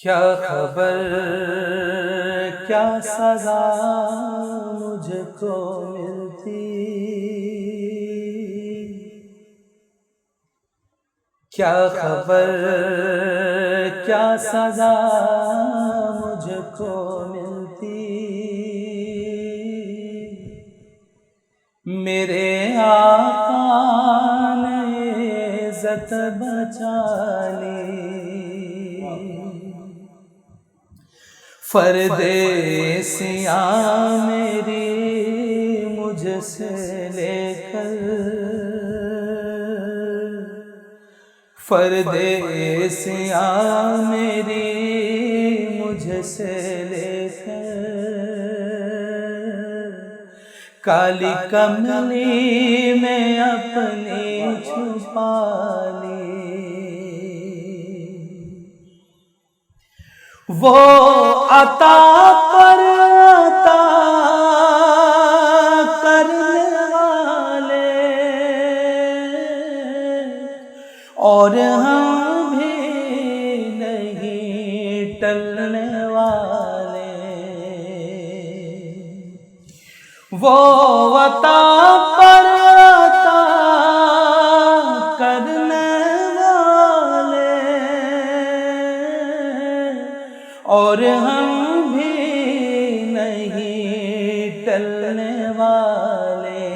کیا خبر کیا سزا مجھ کو ملتی، کیا خبر کیا سزا مجھ کو ملتی، میرے آقا نے عزت بچا لی، پردیسیاں میری مجھ سے لے کر، پردیسیاں میری مجھ سے لے کر، کالی کملی میں اپنی چھپا لی، وہ عطا پر عطا کرنے والے اور ہم بھی نہیں ٹلنے والے، وہ عطا پر عطا کرنے والے اور ہم بھی نہیں ٹلنے والے،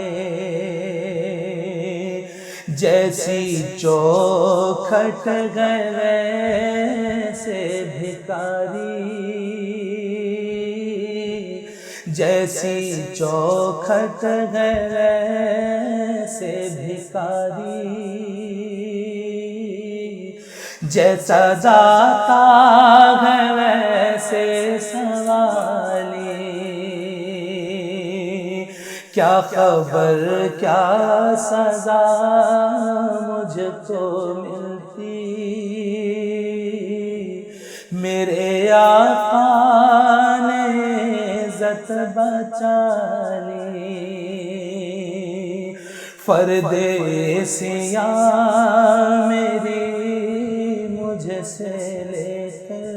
جیسی چوکھٹ گئے ویسے بھکاری، جیسی چوکھٹ گئے ویسے بھکاری، جیسا داتا ہے ویسے سوالی، کیا خبر کیا سزا مجھ کو ملتی، میرے آقا نے عزت بچا لی، پردیسیاں میری مجھ سے لے کر،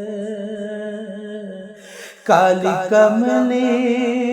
کالی کملی